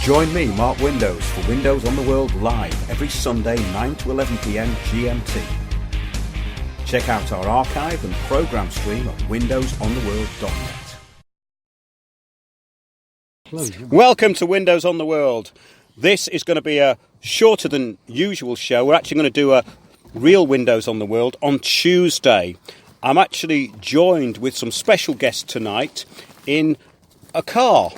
Join me, Mark Windows, for Windows on the World live every Sunday 9 to 11 p.m. GMT. Check out our archive and programme stream at windowsontheworld.net. Welcome to Windows on the World. This is going to be a shorter than usual show. We're actually going to do a real Windows on the World on Tuesday. I'm actually joined with some special guests tonight in a car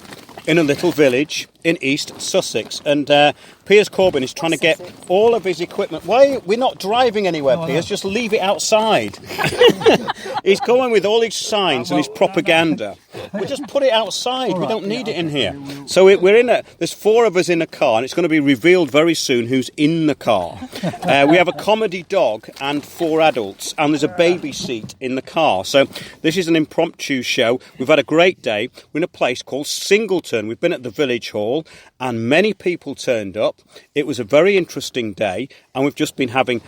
in a little village in East Sussex, and Piers Corbyn is trying to get all of his equipment. Why we're not driving anywhere, Piers? Just leave it outside. He's going with all his signs and his propaganda. We just put it outside. We don't need it in here. So there's four of us in a car, and it's going to be revealed very soon who's in the car. We have a comedy dog and 4 adults, and there's a baby seat in the car. So this is an impromptu show. We've had a great day. We're in a place called Singleton. We've been at the village hall, and many people turned up. It was a very interesting day, and we've just been having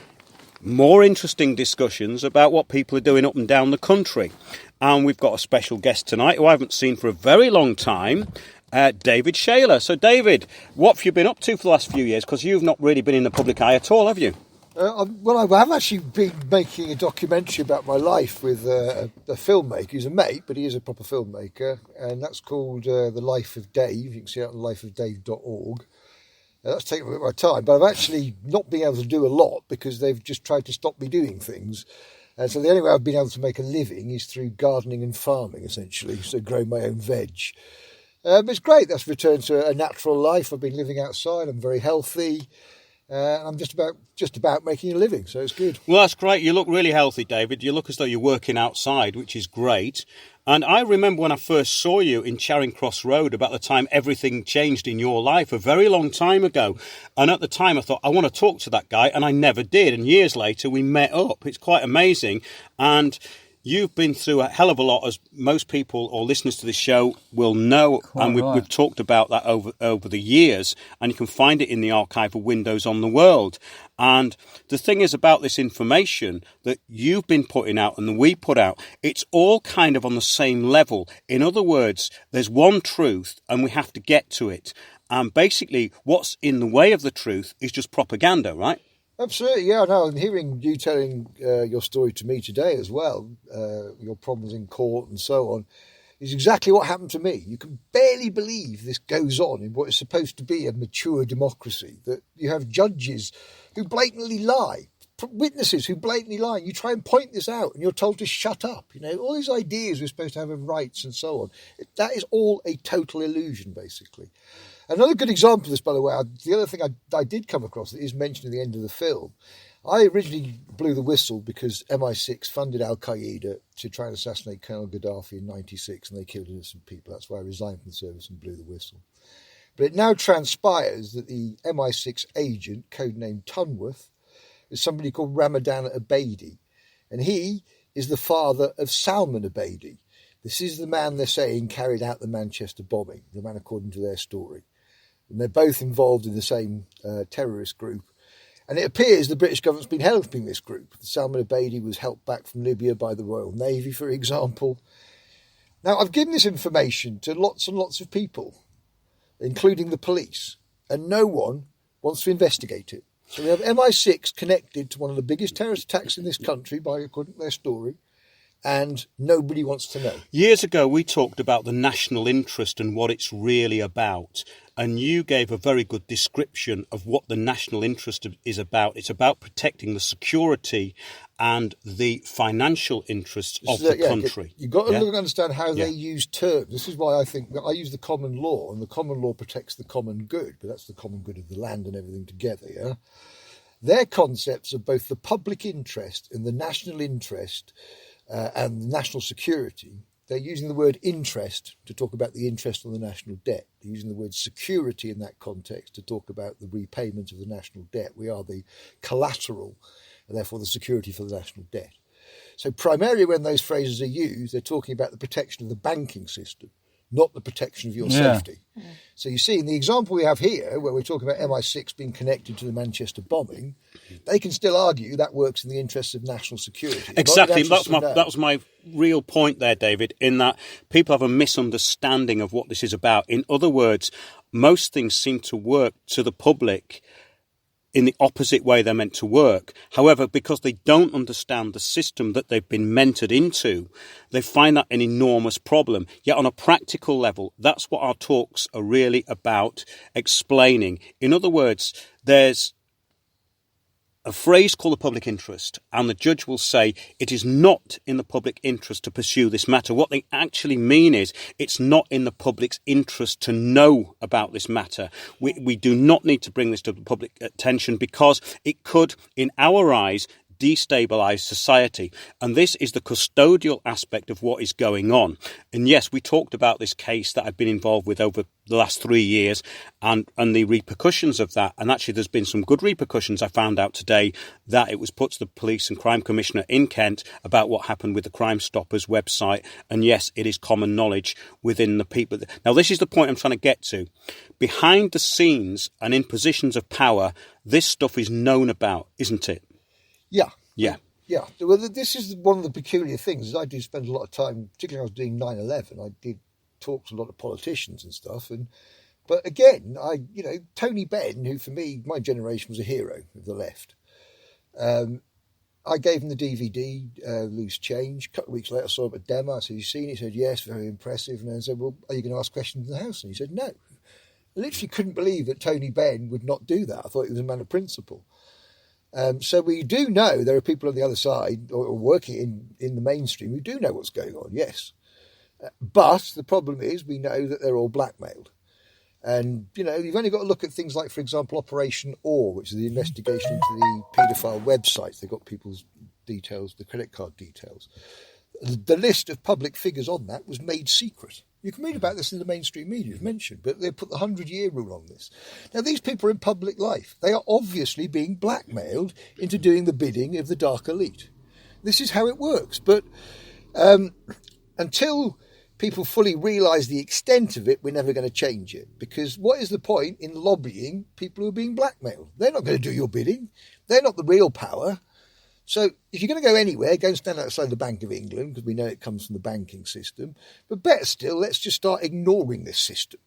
more interesting discussions about what people are doing up and down the country. And we've got a special guest tonight who I haven't seen for a very long time, David Shayler. So, David, what have you been up to for the last few years? Because you've not really been in the public eye at all, have you? Well, I've actually been making a documentary about my life with a filmmaker. He's a mate, but he is a proper filmmaker. And that's called The Life of Dave. You can see it on lifeofdave.org. That's taken a bit of my time, but I've actually not been able to do a lot because they've just tried to stop me doing things. And so the only way I've been able to make a living is through gardening and farming, essentially, so growing my own veg. But it's great. That's returned to a natural life. I've been living outside. I'm very healthy. I'm just about making a living, so it's good. Well, that's great. You look really healthy, David. You look as though you're working outside, which is great. And I remember when I first saw you in Charing Cross Road, about the time everything changed in your life, a very long time ago. And at the time I thought, I want to talk to that guy, and I never did. And years later we met up. It's quite amazing. And you've been through a hell of a lot, as most people or listeners to this show will know, and we've talked about that over the years, and you can find it in the archive of Windows on the World. And the thing is about this information that you've been putting out and that we put out, it's all kind of on the same level. In other words, there's one truth and we have to get to it. And basically what's in the way of the truth is just propaganda, right? Absolutely, yeah. No, I'm hearing you telling your story to me today as well, your problems in court and so on, is exactly what happened to me. You can barely believe this goes on in what is supposed to be a mature democracy, that you have judges who blatantly lie, witnesses who blatantly lie. You try and point this out and you're told to shut up. You know, all these ideas we're supposed to have of rights and so on. That is all a total illusion, basically. Another good example of this, by the way, the other thing I did come across that is mentioned at the end of the film, I originally blew the whistle because MI6 funded Al-Qaeda to try and assassinate Colonel Gaddafi in 1996, and they killed innocent people. That's why I resigned from the service and blew the whistle. But it now transpires that the MI6 agent, codenamed Tunworth, is somebody called Ramadan Abedi, and he is the father of Salman Abedi. This is the man they're saying carried out the Manchester bombing, the man according to their story. And they're both involved in the same terrorist group. And it appears the British government's been helping this group. Salman Abedi was helped back from Libya by the Royal Navy, for example. Now, I've given this information to lots and lots of people, including the police, and no one wants to investigate it. So we have MI6 connected to one of the biggest terrorist attacks in this country, according to their story, and nobody wants to know. Years ago, we talked about the national interest and what it's really about. And you gave a very good description of what the national interest is about. It's about protecting the security and the financial interests of the country. You've got to understand how they use terms. This is why I think that I use the common law, and the common law protects the common good, but that's the common good of the land and everything together, yeah? Their concepts of both the public interest and the national interest and national security, they're using the word interest to talk about the interest on the national debt. They're using the word security in that context to talk about the repayment of the national debt. We are the collateral and therefore the security for the national debt. So primarily when those phrases are used, they're talking about the protection of the banking system, not the protection of your safety. So you see, in the example we have here, where we're talking about MI6 being connected to the Manchester bombing, they can still argue that works in the interests of national security. Exactly. That was my real point there, David, in that people have a misunderstanding of what this is about. In other words, most things seem to work to the public in the opposite way they're meant to work. However, because they don't understand the system that they've been mentored into, they find that an enormous problem. Yet on a practical level, that's what our talks are really about explaining. In other words, there's a phrase called the public interest, and the judge will say it is not in the public interest to pursue this matter. What they actually mean is it's not in the public's interest to know about this matter. We do not need to bring this to the public attention because it could, in our eyes, destabilise society. And this is the custodial aspect of what is going on. And yes, we talked about this case that I've been involved with over the last 3 years and the repercussions of that. And actually, there's been some good repercussions. I found out today that it was put to the Police and Crime Commissioner in Kent about what happened with the Crime Stoppers website. And yes, it is common knowledge within the people. Now, this is the point I'm trying to get to. Behind the scenes and in positions of power, this stuff is known about, isn't it? Yeah. Yeah. Yeah. Well, this is one of the peculiar things. Is I do spend a lot of time, particularly when I was doing 9/11, I did talk to a lot of politicians and stuff. But again, Tony Benn, who for me, my generation was a hero of the left. I gave him the DVD, Loose Change. A couple of weeks later, I saw him at demo. I said, "You seen it?" He said, "Yes, very impressive." And I said, "Well, are you going to ask questions in the House?" And he said, "No." I literally couldn't believe that Tony Benn would not do that. I thought he was a man of principle. So we do know there are people on the other side or working in the mainstream who do know what's going on, yes. But the problem is we know that they're all blackmailed. And, you've only got to look at things like, for example, Operation OR, which is the investigation into the paedophile websites. They've got people's details, the credit card details. The list of public figures on that was made secret. You can read about this in the mainstream media, as mentioned, but they put the 100-year rule on this. Now, these people are in public life. They are obviously being blackmailed into doing the bidding of the dark elite. This is how it works. But until people fully realise the extent of it, we're never going to change it. Because what is the point in lobbying people who are being blackmailed? They're not going to do your bidding. They're not the real power. So if you're going to go anywhere, go and stand outside the Bank of England, because we know it comes from the banking system. But better still, let's just start ignoring this system.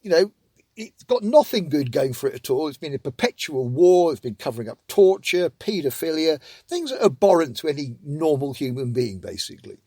It's got nothing good going for it at all. It's been a perpetual war. It's been covering up torture, paedophilia, things that are abhorrent to any normal human being, basically.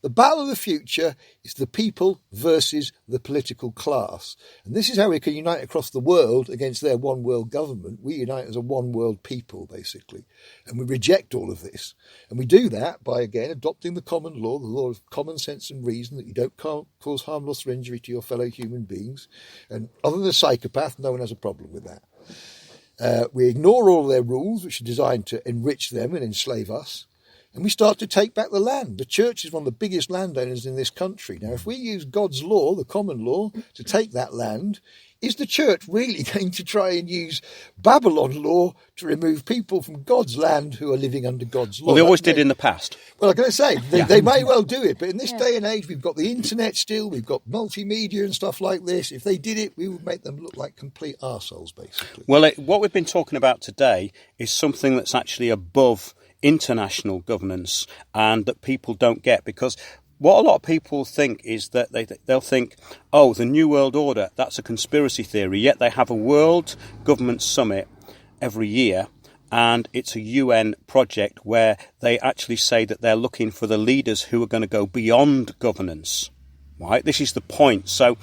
The battle of the future is the people versus the political class. And this is how we can unite across the world against their one world government. We unite as a one world people, basically. And we reject all of this. And we do that by, again, adopting the common law, the law of common sense and reason, that you don't cause harm, loss or injury to your fellow human beings. And other than a psychopath, no one has a problem with that. We ignore all their rules, which are designed to enrich them and enslave us. And we start to take back the land. The church is one of the biggest landowners in this country. Now, if we use God's law, the common law, to take that land, is the church really going to try and use Babylon law to remove people from God's land who are living under God's law? Well, they always did in the past. Well, I'm going to say, they may well do it. But in this day and age, we've got the internet still. We've got multimedia and stuff like this. If they did it, we would make them look like complete arseholes, basically. Well, what we've been talking about today is something that's actually above international governance and that people don't get, because what a lot of people think is that they'll think, oh, the New World Order, that's a conspiracy theory, yet they have a world government summit every year and it's a UN project where they actually say that they're looking for the leaders who are going to go beyond governance. Right? This is the point. So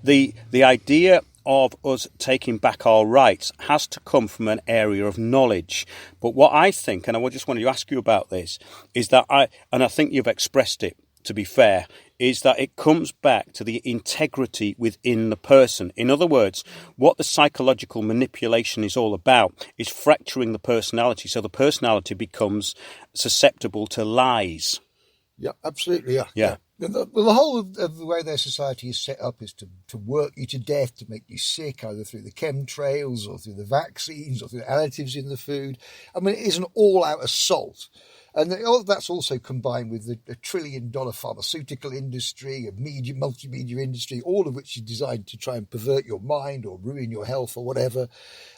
the idea of us taking back our rights has to come from an area of knowledge. But what I think, and I just wanted to ask you about this, is that I think you've expressed it, to be fair, is that it comes back to the integrity within the person. In other words, what the psychological manipulation is all about is fracturing the personality, so the personality becomes susceptible to lies. Yeah, absolutely, Yeah. Well, the whole of the way their society is set up is to work you to death, to make you sick, either through the chemtrails or through the vaccines or through the additives in the food. I mean, it is an all-out assault. And all that's also combined with the $1 trillion pharmaceutical industry, a media, multimedia industry, all of which is designed to try and pervert your mind or ruin your health or whatever.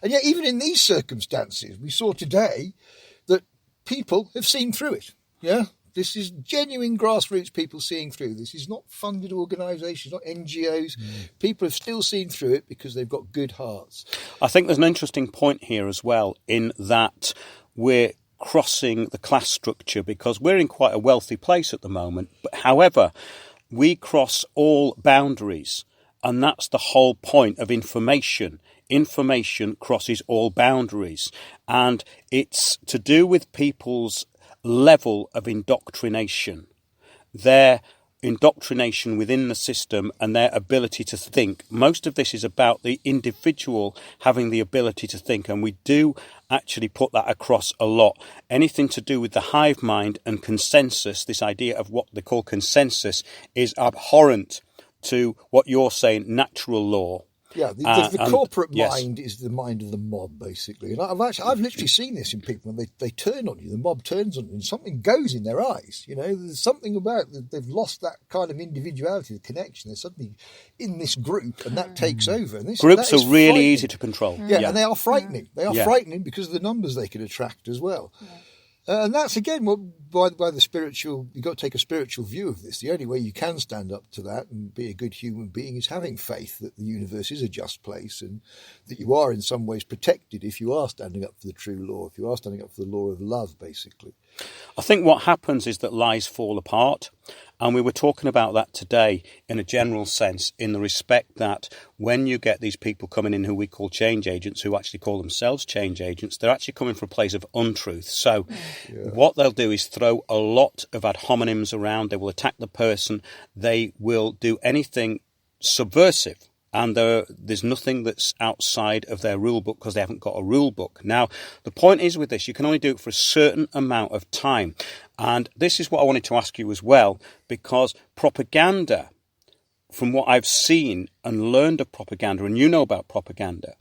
And yet, even in these circumstances, we saw today that people have seen through it. Yeah. This is genuine grassroots people seeing through. This is not funded organisations, not NGOs. People have still seen through it because they've got good hearts. I think there's an interesting point here as well, in that we're crossing the class structure because we're in quite a wealthy place at the moment. But however, we cross all boundaries, and that's the whole point of information. Information crosses all boundaries, and it's to do with people's level of indoctrination, their indoctrination within the system and their ability to think. Most of this is about the individual having the ability to think, and we do actually put that across a lot. Anything to do with the hive mind and consensus, this idea of what they call consensus, is abhorrent to what you're saying, natural law. Yeah, the corporate yes. mind is the mind of the mob, basically. And I've literally seen this in people when they turn on you. The mob turns on you, and something goes in their eyes. You know, there's something about they've lost that kind of individuality, the connection. They're suddenly in this group, and that takes over. And Groups are really easy to control. Yeah, and they are frightening. They are frightening because of the numbers they can attract as well. Yeah. And that's, again, by the spiritual, you've got to take a spiritual view of this. The only way you can stand up to that and be a good human being is having faith that the universe is a just place and that you are in some ways protected if you are standing up for the true law, if you are standing up for the law of love, basically. I think what happens is that lies fall apart. And we were talking about that today in a general sense, in the respect that when you get these people coming in who we call change agents, who actually call themselves change agents, they're actually coming from a place of untruth. So what they'll do is throw a lot of ad hominems around. They will attack the person. They will do anything subversive. And there's nothing that's outside of their rule book because they haven't got a rule book. Now, the point is with this, you can only do it for a certain amount of time. And this is what I wanted to ask you as well, because propaganda, from what I've seen and learned of propaganda, and you know about propaganda,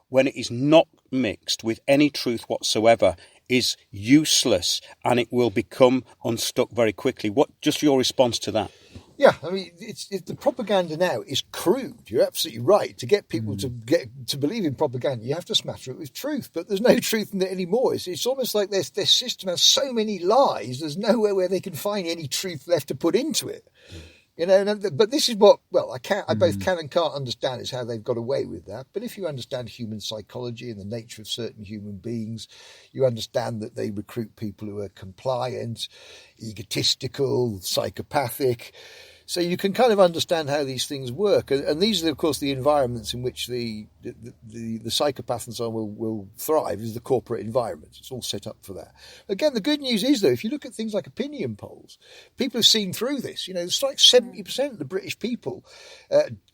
when it is not mixed with any truth whatsoever, is useless and it will become unstuck very quickly. Just your response to that? Yeah, I mean, it's the propaganda now is crude. You're absolutely right. To get people to believe in propaganda, you have to smatter it with truth. But there's no truth in it anymore. It's almost like their system has so many lies. There's nowhere where they can find any truth left to put into it. You know, but this is what, I both can and can't understand is how they've got away with that. But if you understand human psychology and the nature of certain human beings, you understand that they recruit people who are compliant, egotistical, psychopathic. So you can kind of understand how these things work. And these are, of course, the environments in which the psychopath and so on will thrive, is the corporate environment. It's all set up for that. Again, the good news is, though, if you look at things like opinion polls, people have seen through this. You know, it's like 70% of the British people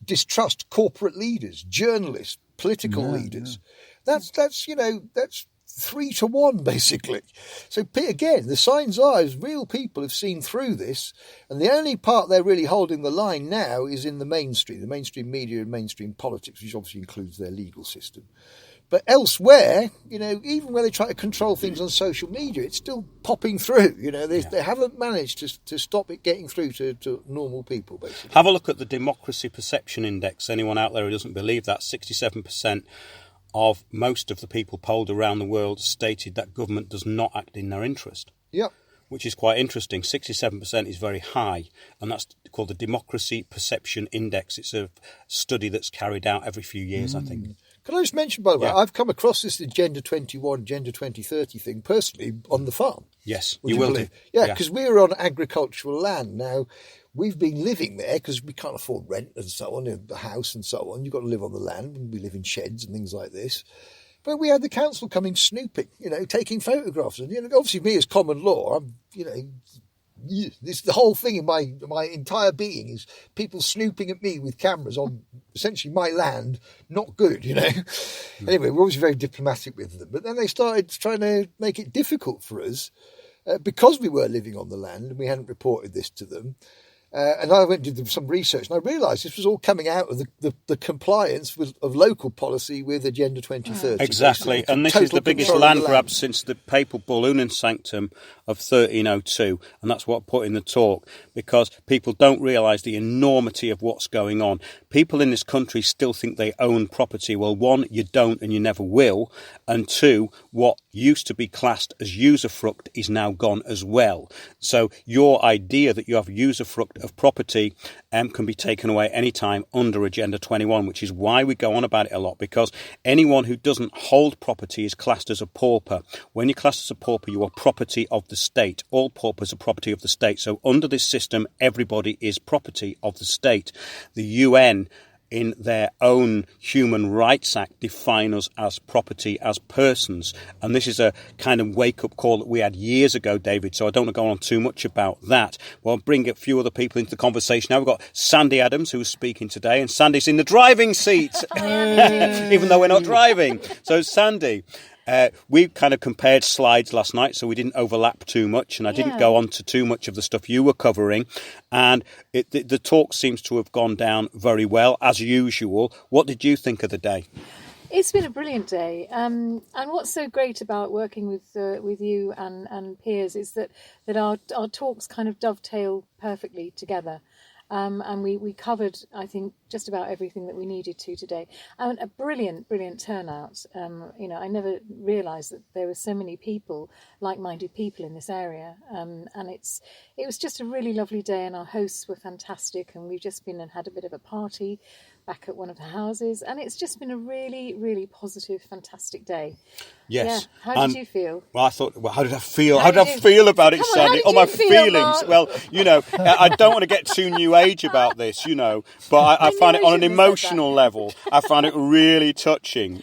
distrust corporate leaders, journalists, political leaders. Yeah. That's 3 to 1, basically. So again, the signs are is real people have seen through this, and the only part they're really holding the line now is in the mainstream media and mainstream politics, which obviously includes their legal system. But elsewhere, you know, even where they try to control things on social media, it's still popping through. You know, they haven't managed to stop it getting through to normal people, basically. Have a look at the Democracy Perception Index. Anyone out there who doesn't believe that, 67% of most of the people polled around the world stated that government does not act in their interest. Yeah. Which is quite interesting. 67% is very high, and that's called the Democracy Perception Index. It's a study that's carried out every few years, I think. Can I just mention, by the way, I've come across this Agenda 21, Agenda 2030 thing personally on the farm. Yes, you will do. Yeah, because we're on agricultural land now. We've been living there because we can't afford rent and so on, the house and so on. You've got to live on the land, and we live in sheds and things like this. But we had the council coming snooping, you know, taking photographs. And, you know, obviously me as common law, I'm, you know, this the whole thing in my entire being is people snooping at me with cameras on essentially my land. Not good, you know. Anyway, we're obviously very diplomatic with them. But then they started trying to make it difficult for us because we were living on the land and we hadn't reported this to them. And I went and did some research, and I realised this was all coming out of the compliance of local policy with Agenda 2030. Exactly, and this is the biggest land grab since the papal bull Unum Sanctum of 1302, and that's what I put in the talk, because people don't realise the enormity of what's going on. People in this country still think they own property. Well, one, you don't and you never will, and two, what used to be classed as usufruct is now gone as well. So your idea that you have usufruct of property can be taken away anytime under Agenda 21, which is why we go on about it a lot, because anyone who doesn't hold property is classed as a pauper. When you're classed as a pauper, you are property of the state. All paupers are property of the state. So under this system, everybody is property of the state. The UN, in their own Human Rights Act, define us as property, as persons. And this is a kind of wake-up call that we had years ago, David, so I don't want to go on too much about that. Well, I'll bring a few other people into the conversation now. We've got Sandy Adams, who's speaking today, and Sandy's in the driving seat, even though we're not driving. So, Sandy, we kind of compared slides last night, so we didn't overlap too much, and I didn't go on to too much of the stuff you were covering. And the talk seems to have gone down very well, as usual. What did you think of the day? It's been a brilliant day, and what's so great about working with you and Piers is that our talks kind of dovetail perfectly together. And we covered, I think, just about everything that we needed to today. And a brilliant turnout. I never realised that there were so many people, like-minded people in this area. And it was just a really lovely day, and our hosts were fantastic. And we've just been and had a bit of a party back at one of the houses, and it's just been a really, really positive, fantastic day. Yes. Yeah. How did you feel? Well, I thought, how did I feel? How did I feel about it, Sandy? Oh, my feelings. Mark? Well, I don't want to get too new age about this, but I find it on an emotional level. I find it really touching,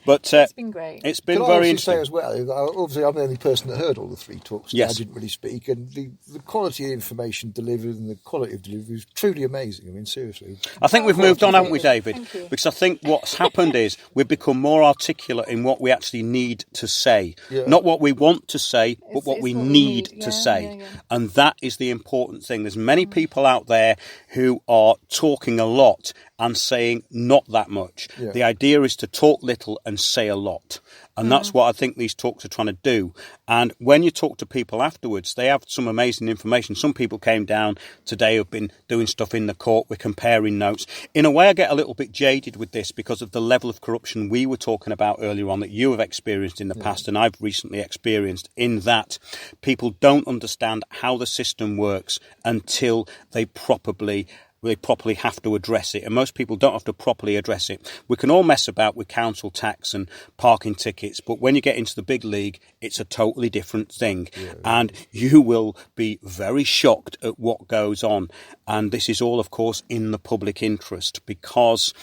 But it's been great. It's been Can very I interesting. say as well, obviously I'm the only person that heard all the three talks. Yes. I didn't really speak, and the quality of information delivered and the quality of delivery was truly amazing. I mean, seriously. I think we've moved on, haven't we, David? Thank you. Because I think what's happened is we've become more articulate in what we actually need to say. Yeah. Not what we want to say, but It's what we what we need need. to Yeah, say. yeah. And that is the important thing. There's many people out there who are talking a lot and saying not that much. Yeah. The idea is to talk little and say a lot. And that's what I think these talks are trying to do. And when you talk to people afterwards, they have some amazing information. Some people came down today who've been doing stuff in the court. We're comparing notes. In a way, I get a little bit jaded with this because of the level of corruption we were talking about earlier on that you have experienced in the past and I've recently experienced, in that people don't understand how the system works until they properly have to address it, and most people don't have to properly address it. We can all mess about with council tax and parking tickets, but when you get into the big league, it's a totally different thing. Yeah. And you will be very shocked at what goes on. And this is all, of course, in the public interest, because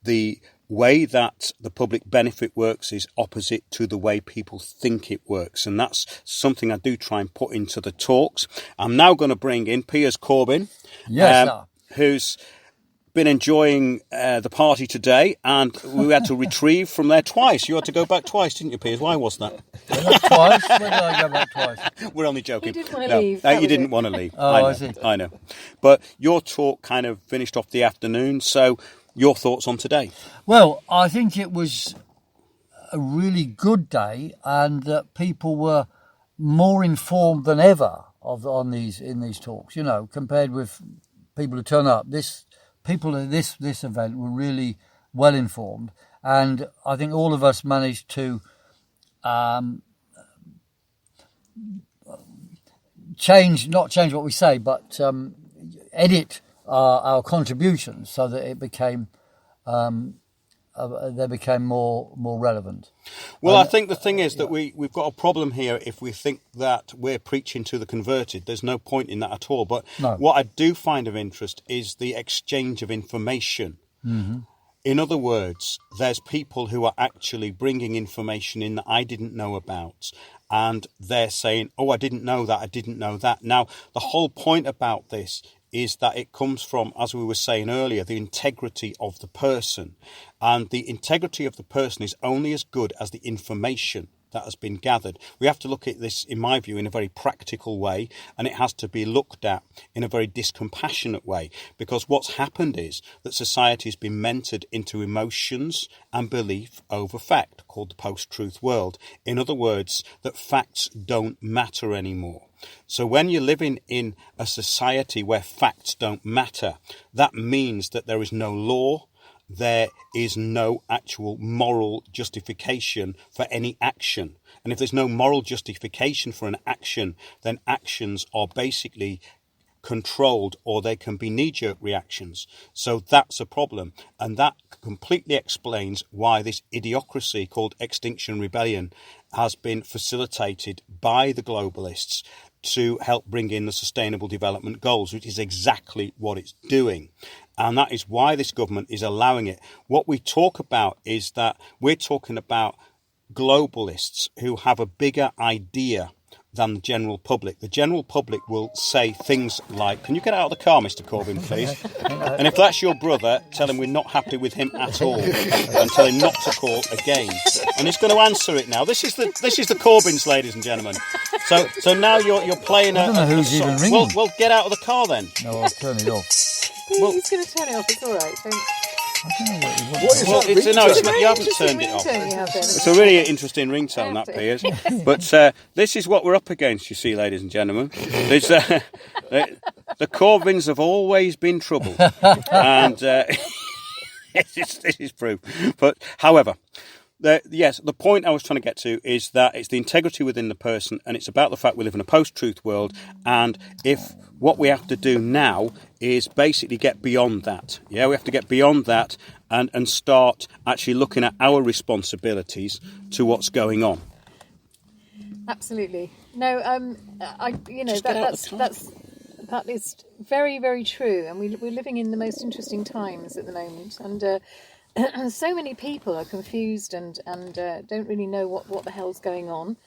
the way that the public benefit works is opposite to the way people think it works. And that's something I do try and put into the talks. I'm now going to bring in Piers Corbyn. Yes, sir. Who's been enjoying the party today, and we had to retrieve from there twice. You had to go back twice, didn't you, Piers? Why was that? Twice? When did I go back twice? We're only joking. He didn't want to leave. You didn't want to leave. Oh, I see. I know. But your talk kind of finished off the afternoon, so your thoughts on today? Well, I think it was a really good day, and that people were more informed than ever in these talks, compared with people who turn up. People at this event were really well informed, and I think all of us managed to not change what we say, but edit our contributions so that it became they became more relevant. Well, I think the thing is that we've got a problem here if we think that we're preaching to the converted. There's no point in that at all. But what I do find of interest is the exchange of information. Mm-hmm. In other words, there's people who are actually bringing information in that I didn't know about. And they're saying, oh, I didn't know that. Now, the whole point about this is that it comes from, as we were saying earlier, the integrity of the person. And the integrity of the person is only as good as the information that has been gathered. We have to look at this, in my view, in a very practical way, and it has to be looked at in a very discompassionate way, because what's happened is that society has been mentored into emotions and belief over fact, called the post-truth world. In other words, that facts don't matter anymore. So when you're living in a society where facts don't matter, that means that there is no law, there is no actual moral justification for any action. And if there's no moral justification for an action, then actions are basically controlled, or they can be knee-jerk reactions. So that's a problem. And that completely explains why this idiocracy called Extinction Rebellion has been facilitated by the globalists to help bring in the Sustainable Development Goals, which is exactly what it's doing. And that is why this government is allowing it. What we talk about is that we're talking about globalists who have a bigger idea than the general public. The general public will say things like, can you get out of the car, Mr. Corbyn, please? And if that's your brother, tell him we're not happy with him at all, and tell him not to call again. And he's going to answer it now. This is the Corbyns, ladies and gentlemen. So now you're playing I don't know who's even ringing. Well, get out of the car then. No, I'll turn it off. He's going to turn it off. It's all right. I don't know what What is that ringtone? You haven't turned it off. It's a really interesting ringtone, that, Piers. But this is what we're up against, you see, ladies and gentlemen. There's, the Corbyns have always been trouble. And this is proof. But, however, the point I was trying to get to is that it's the integrity within the person, and it's about the fact we live in a post-truth world, and if what we have to do now is basically get beyond that. Yeah, we have to get beyond that and start actually looking at our responsibilities to what's going on. Absolutely. No, that is very, very true, and we're living in the most interesting times at the moment, and so many people are confused and don't really know what the hell's going on.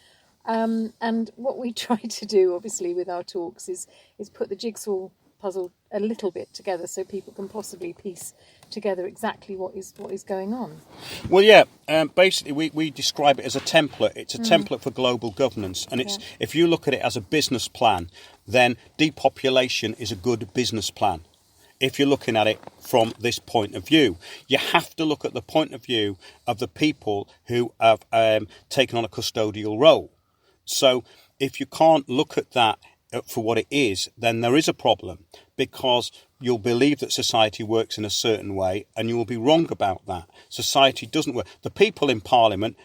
And what we try to do, obviously, with our talks is put the jigsaw puzzle a little bit together so people can possibly piece together exactly what is going on. Well, yeah, basically we describe it as a template. It's a template for global governance, and it's if you look at it as a business plan, then depopulation is a good business plan. If you're looking at it from this point of view, you have to look at the point of view of the people who have taken on a custodial role. So if you can't look at that for what it is, then there is a problem, because you'll believe that society works in a certain way and you will be wrong about that. Society doesn't work. The people in Parliament,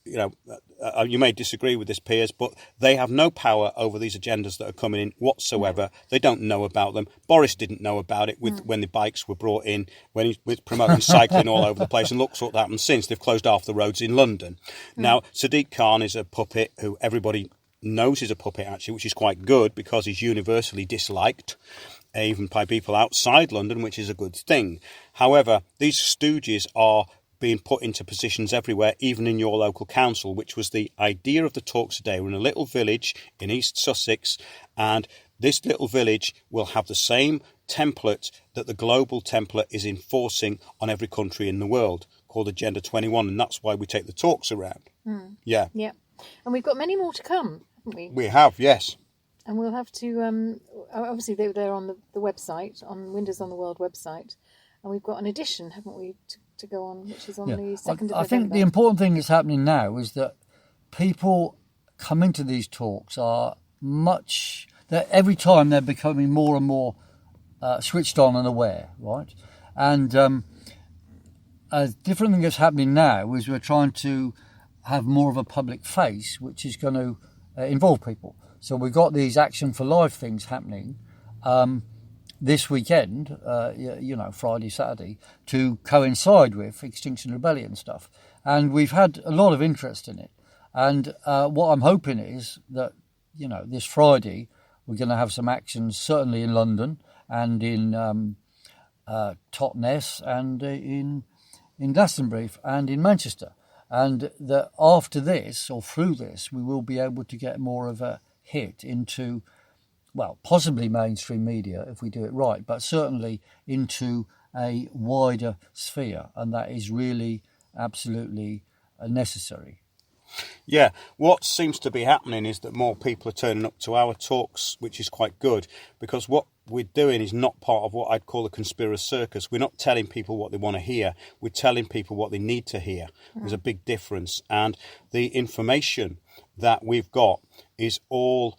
you may disagree with this, Piers, but they have no power over these agendas that are coming in whatsoever. They don't know about them. Boris didn't know about it when the bikes were brought in, when he was promoting cycling all over the place, and look what happened since. They've closed half the roads in London. Now, Sadiq Khan is a puppet who everybody knows is a puppet, actually, which is quite good because he's universally disliked, even by people outside London, which is a good thing. However, these stooges are being put into positions everywhere, even in your local council, which was the idea of the talks today. We're in a little village in East Sussex, and this little village will have the same template that the global template is enforcing on every country in the world, called Agenda 21, and that's why we take the talks around. Yeah. And we've got many more to come, haven't we? We have, yes. And we'll have to, obviously they're on the website, on Windows on the World website, and we've got an edition, haven't we, to go on, which is on the 2nd of November. I think the important thing that's happening now is that people coming to these talks are that every time they're becoming more and more switched on and aware, right? And a different thing that's happening now is we're trying to have more of a public face, which is going to involve people. So we've got these Action for Life things happening this weekend, Friday, Saturday, to coincide with Extinction Rebellion stuff. And we've had a lot of interest in it. And what I'm hoping is that, this Friday, we're going to have some actions, certainly in London and in Totnes and in Glastonbury and in Manchester. And that after this, or through this, we will be able to get more of a hit into, well, possibly mainstream media if we do it right, but certainly into a wider sphere. And that is really absolutely necessary. Yeah, what seems to be happening is that more people are turning up to our talks, which is quite good, because what we're doing is not part of what I'd call a conspiracy circus. We're not telling people what they want to hear. We're telling people what they need to hear. There's a big difference. And the information that we've got is all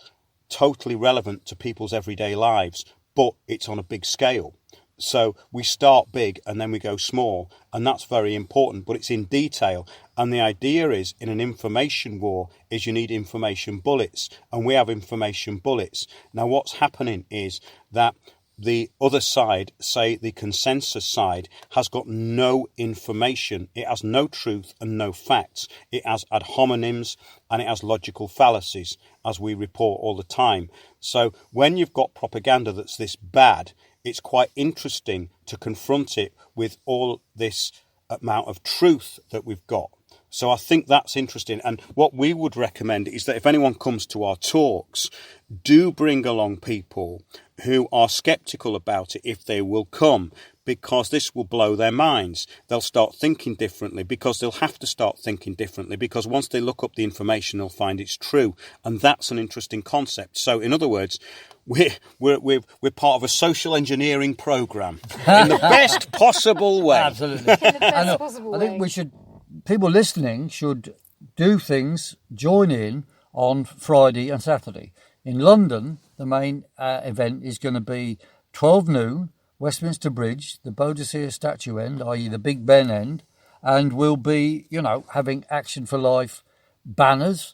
totally relevant to people's everyday lives, but it's on a big scale. So we start big and then we go small, and that's very important, but it's in detail. And the idea is, in an information war, is you need information bullets, and we have information bullets. Now what's happening is that the other side, say the consensus side, has got no information. It has no truth and no facts. It has ad hominems and it has logical fallacies, as we report all the time. So when you've got propaganda that's this bad, it's quite interesting to confront it with all this amount of truth that we've got. So I think that's interesting. And what we would recommend is that if anyone comes to our talks, do bring along people who are sceptical about it if they will come, because this will blow their minds. They'll start thinking differently, because they'll have to start thinking differently, because once they look up the information, they'll find it's true. And that's an interesting concept. So in other words, we're part of a social engineering program in the best possible way. Absolutely. In the best possible I think way. people listening should do things, join in on Friday and Saturday. In London, the main event is going to be 12 noon, Westminster Bridge, the Boadicea statue end, i.e. the Big Ben end, and we'll be, having Action for Life banners,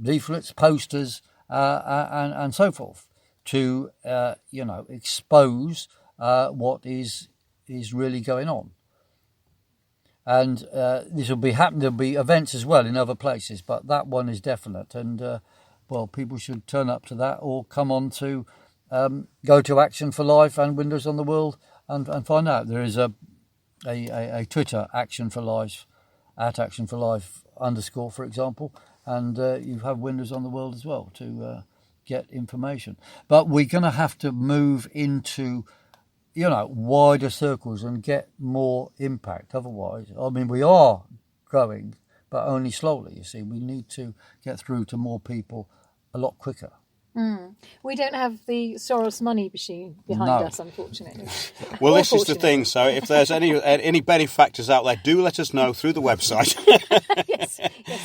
leaflets, posters, and so forth to, expose what is really going on. And this will be happening. There'll be events as well in other places, but that one is definite. And people should turn up to that, or come on to go to Action for Life and Windows on the World and find out. There is a Twitter, Action for Life, @Action for Life _, for example, and you have Windows on the World as well to get information. But we're going to have to move into wider circles and get more impact. Otherwise, we are growing, but only slowly. You see, we need to get through to more people a lot quicker. We don't have the Soros money machine behind us, unfortunately. Well, this is the thing. So if there's any benefactors out there, do let us know through the website. Yes,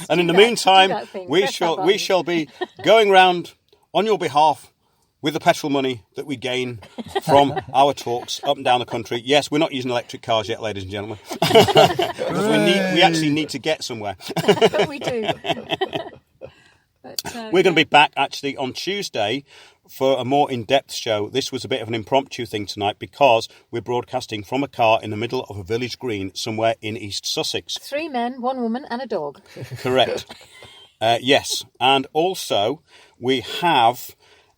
And in the meantime, we shall be going round on your behalf with the petrol money that we gain from our talks up and down the country. Yes, we're not using electric cars yet, ladies and gentlemen, because we actually need to get somewhere. But we do. We're going to be back actually on Tuesday for a more in-depth show. This was a bit of an impromptu thing tonight because we're broadcasting from a car in the middle of a village green somewhere in East Sussex. 3 men, 1 woman and a dog. Correct. Yes. And also we have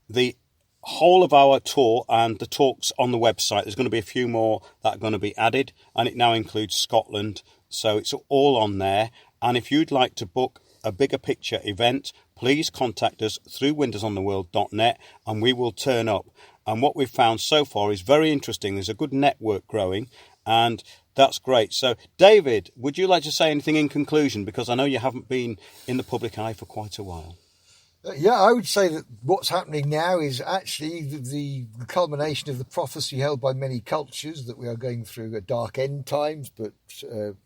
the whole of our tour and the talks on the website. There's going to be a few more that are going to be added, and it now includes Scotland. So it's all on there. And if you'd like to book a bigger picture event, please contact us through windowsontheworld.net and we will turn up. And what we've found so far is very interesting. There's a good network growing, and that's great. So, David, would you like to say anything in conclusion? Because I know you haven't been in the public eye for quite a while. Yeah, I would say that what's happening now is actually the culmination of the prophecy held by many cultures that we are going through a dark end times, but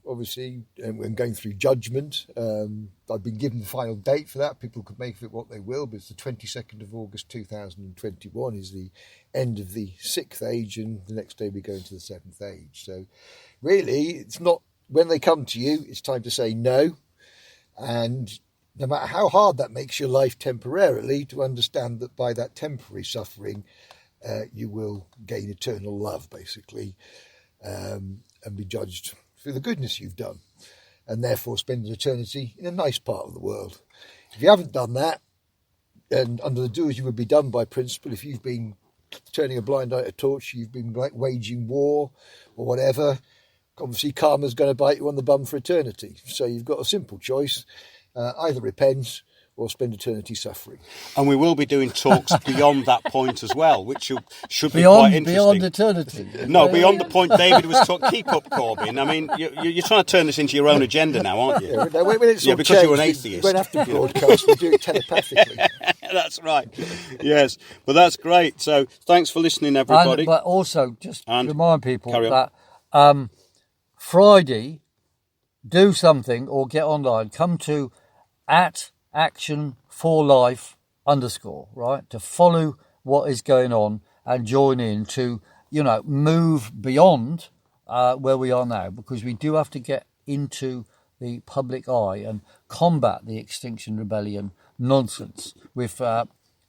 obviously we're going through judgment. I've been given the final date for that. People could make of it what they will, but it's the 22nd of August 2021 is the end of the 6th age, and the next day we go into the 7th age. So really, it's not when they come to you, it's time to say no. And no matter how hard that makes your life temporarily, to understand that by that temporary suffering, you will gain eternal love, basically, and be judged for the goodness you've done, and therefore spend an eternity in a nice part of the world. If you haven't done that, and under the do as you would be done by principle, if you've been turning a blind eye to torture, you've been waging war or whatever, obviously karma's going to bite you on the bum for eternity. So you've got a simple choice. Either repent or spend eternity suffering. And we will be doing talks beyond that point as well, which should be quite interesting. Beyond eternity. No, beyond the point David was talking. Keep up, Corbyn. I mean, you're trying to turn this into your own agenda now, aren't you? Yeah, when it's all because you're an changed, atheist. We don't have to broadcast, we do it telepathically. That's right. Yes, but that's great. So thanks for listening, everybody. But also, just remind people carry that Friday, do something or get online. Come to @Action4Life_, right, to follow what is going on and join in to, move beyond where we are now, because we do have to get into the public eye and combat the Extinction Rebellion nonsense with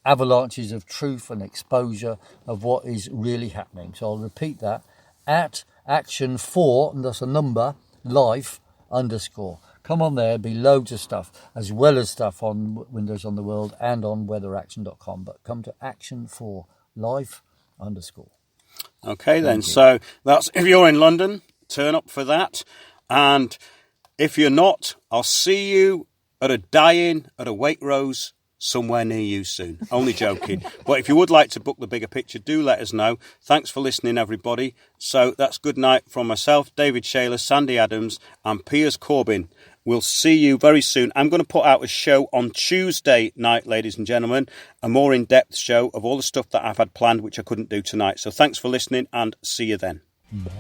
avalanches of truth and exposure of what is really happening. So I'll repeat that, @Action4, and that's a number, life_. Come on there, be loads of stuff, as well as stuff on Windows on the World and on weatheraction.com. But come to Action4Life_. Okay, then. So that's, if you're in London, turn up for that. And if you're not, I'll see you at a die-in at a Waitrose somewhere near you soon. Only joking. But if you would like to book the bigger picture, do let us know. Thanks for listening, everybody. So that's good night from myself, David Shaler, Sandy Adams, and Piers Corbyn. We'll see you very soon. I'm going to put out a show on Tuesday night, ladies and gentlemen, a more in-depth show of all the stuff that I've had planned, which I couldn't do tonight. So thanks for listening, and see you then.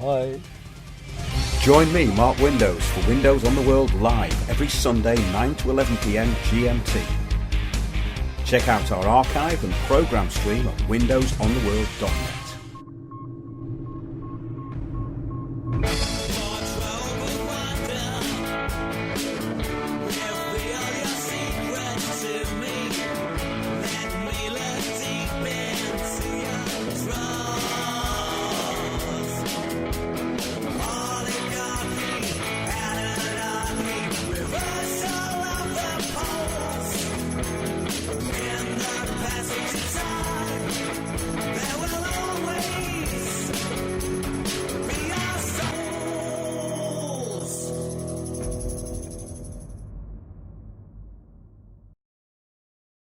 Bye. Join me, Mark Windows, for Windows on the World live every Sunday, 9 to 11 p.m. GMT. Check out our archive and programme stream at windowsontheworld.net.